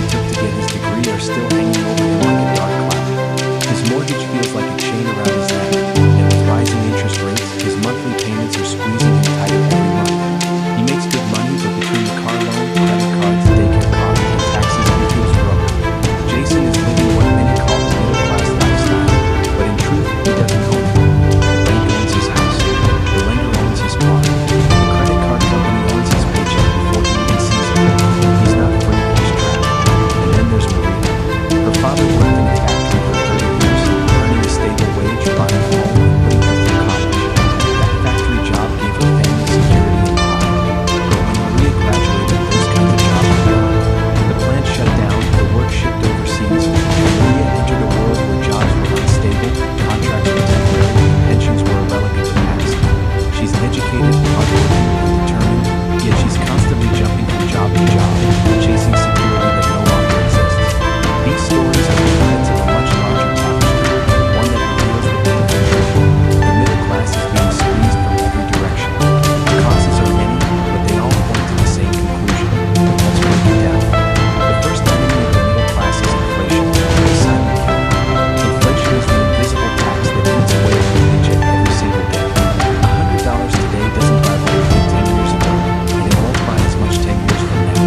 he took to get his degree are still hanging over him like a dark cloud. His mortgage feels like a chain around his neck, and with rising interest rates, his monthly payments are squeezing him tighter every month. He makes good money, but between the car loan, credit cards, daycare costs, and taxes, he feels broke. Jason is living what many call the middle-class lifestyle, but in truth, he doesn't own it. The bank owns his house. The lender owns his car. The credit card company owns his paycheck before he even sees it. He's not free, he's trapped. And then there's Maria. Her father worked in a factory for 30 years, earning a stable wage, buying a home, and putting her through college. That factory job gave her family security and pride. But when Maria graduated, those kinds of jobs were gone. The plant shut down, the work shipped overseas, and Maria entered a world where jobs were unstable, contracts were temporary, and pensions were a relic of the past. She's educated, hardworking, and determined, yet she's constantly jumping from job to job, chasing security that no longer exists. These stories are the threads of a much larger tapestry, one that reveals the pain of the truth. The middle class is being squeezed from every direction. The causes are many, but they all point to the same conclusion. Let's break it down. The first enemy of the middle class is inflation, the silent killer. Inflation is the invisible tax that eats away at your paycheck every single day. $100 today doesn't buy what it did 10 years ago, and it won't buy as much 10 years from now.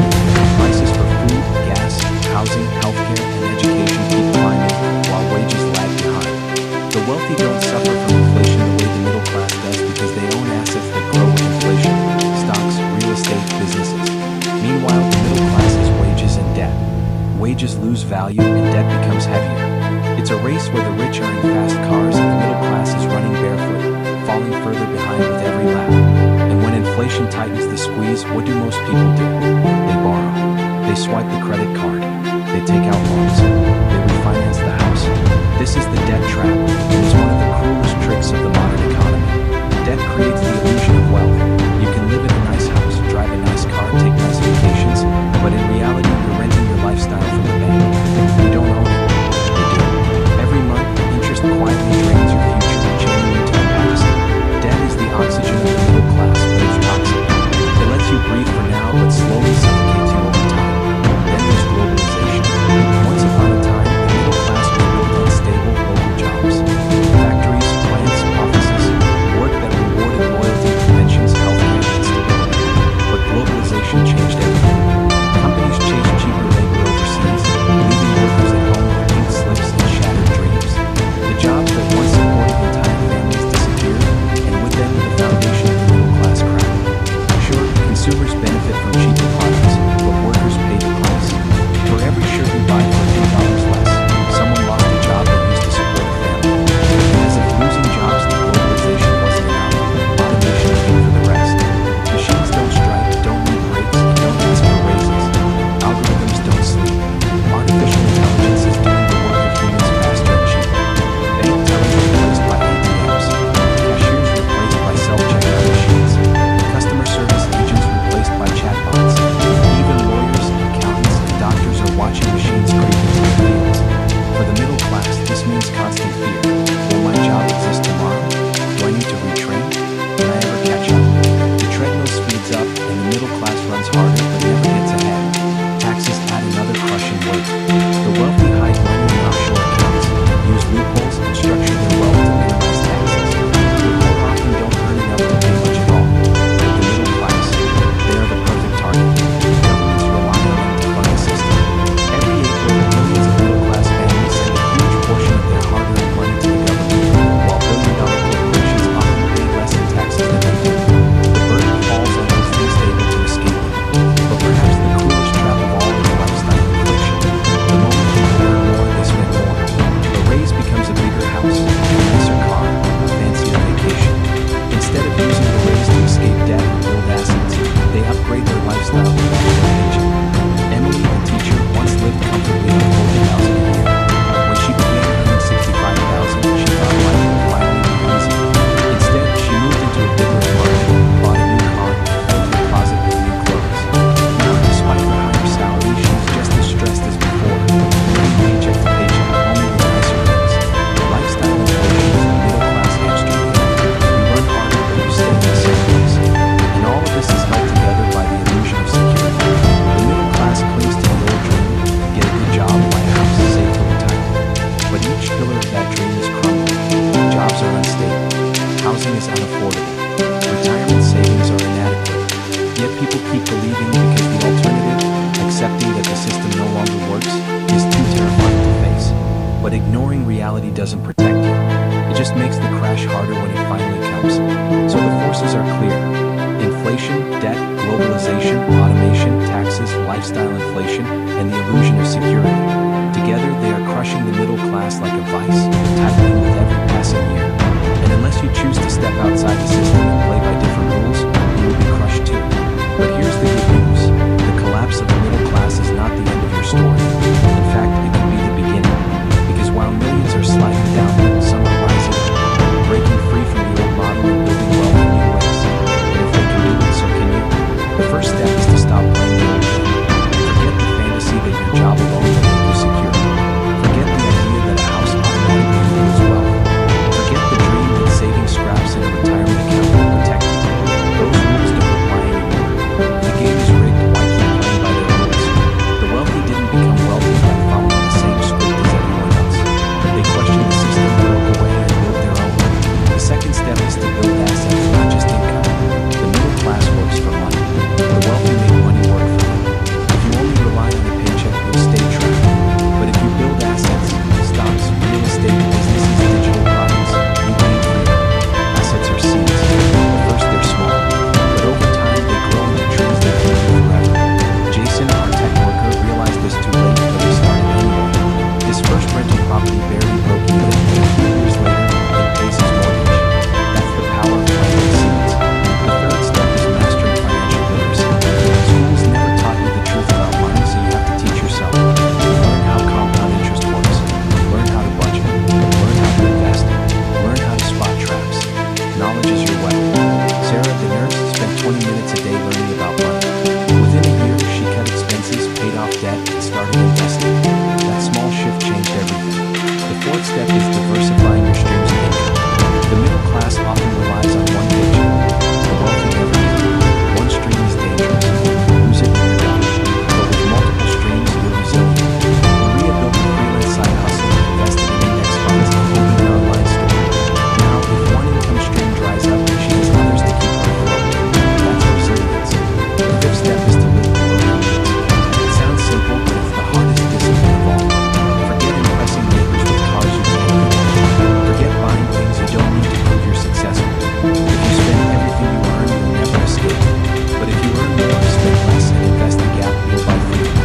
Prices for food, gas, housing, healthcare, and education keep climbing, while wages lag behind. The wealthy don't suffer from inflation the way the middle class does because they own assets that grow with inflation: stocks, real estate, businesses. Meanwhile, the middle class has wages and debt. Wages lose value and debt becomes heavier. It's a race where the rich are in fast cars and the middle class is running barefoot, falling further behind with every lap. And when inflation tightens the squeeze, what do most people do? They borrow. They swipe the credit card. They take out loans. They refinance the house. This is the debt trap, and it's one of the cruelest tricks of the modern economy. Debt creates the illusion of wealth. You can live in a nice house, drive a nice car, take nice vacations, but in reality, you're renting your lifestyle from the bank. You don't own it. They do. Every month, interest quietly drains your future, chaining you to the past. Debt is the oxygen of the middle class, but it's toxic. It lets you breathe for now, but slowly suffocates you over time. Then there's globalization. Once upon a time, the middle class was built on stable, local jobs. Factories, plants, offices, work that rewarded loyalty, pensions, health Ignoring reality doesn't protect you. It just makes the crash harder when it finally comes. So the forces are clear. Inflation, debt, globalization, automation, taxes, lifestyle inflation, and the illusion of security. Together, they are crushing the middle class like a vice, tightening with every passing year. And unless you choose to step outside the system and play by different rules, you will be crushed too. But here's the good news. The collapse of the middle class is not the end of your story. In fact, it can be the beginning. Because while millions are sliding down, some are rising, breaking free from the old model and building wealth in new ways. And if they can do it, so can you. The first step is to stop playing the old game. Forget the fantasy that your job alone will make you secure. Forget the idea that a house automatically equals wealth. Forget the dream that saving scraps in a retirement account will protect you. Those rules don't apply anymore. The game is rigged. Why keep playing by their rules? The wealthy didn't become wealthy by following the same script as everyone else. They questioned the system, broke away, and built their own. The second step is to build assets, not just income. The middle class works for money. The wealthy make money work for them. If you only rely on a paycheck, you'll stay trapped. But if you build assets, stocks, real estate, businesses, digital products, you gain freedom. Assets are seeds. At first they're small, but over time they grow into trees that live forever. Jason, our tech worker, realized this too late, but he started anyway. His first rental property barely broke even, and a few years later, it pays his mortgage. That's the power of planting seeds. The third step is mastering financial literacy. Schools never taught you the truth about money, so you have to teach yourself. Learn how compound interest works. Learn how to budget. Learn how to invest. Learn how to spot traps. Knowledge is your weapon. Sarah, the nurse, spent 20 minutes a day learning about money. Within a year, she cut expenses, paid off debt, and started investing. That small shift changed everything. The fourth step is diversifying your streams of income. The middle class often relies on one paycheck. The wealthy never do. One stream is dangerous. Lose it and you're done. But with multiple streams, you're resilient. Maria built a freelance side hustle, invested in index funds, and opened an online store. Now, if one income stream dries up, she has others to keep her afloat. That's resilience. The fifth step is to live below your means. It sounds simple, but it's the hardest discipline of all. Forget impressing neighbors with cars you can't afford. Forget buying things you don't need to prove you're successful. If you spend everything you earn, you'll never escape. But if you earn more, spend less, and invest the gap, you'll buy freedom.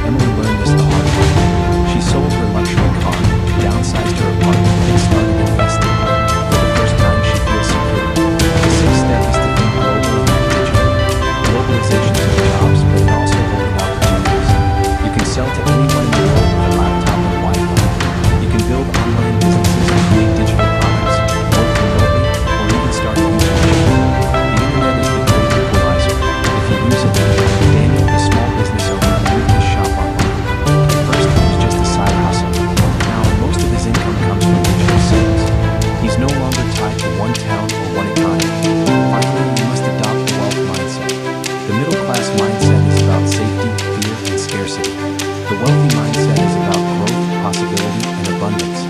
Emily learned this the hard way. She sold her luxury car, downsized her apartment, and started investing. For the first time, she feels secure. The sixth step is to think globally and digitally. Globalization took jobs, but it also opened opportunities. You can sell to anyone in the world with a laptop and Wi-Fi. You can build online businesses and create digital products, work remotely, or even start a YouTube channel. The internet is the great equalizer. If you use it, Daniel, the small business owner, moved his shop online. At first, it was just a side hustle. Now, most of his income comes from digital sales. He's no longer tied to one town or one economy. Finally, you must adopt the wealth mindset. The middle class mindset is about safety, fear, and scarcity. The wealthy mindset is about growth, possibility, and abundance.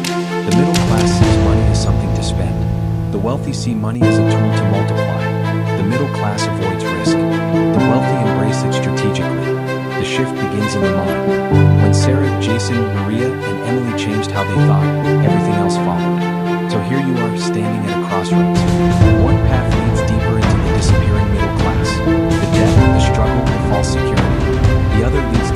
The middle class sees money as something to spend. The wealthy see money as a tool to multiply. The middle class avoids risk. The wealthy embrace it strategically. The shift begins in the mind. When Sarah, Jason, Maria, and Emily changed how they thought, everything else followed. So here you are, standing at a crossroads. One path leads deeper into the disappearing middle class. The debt, the struggle, the false security. The other leads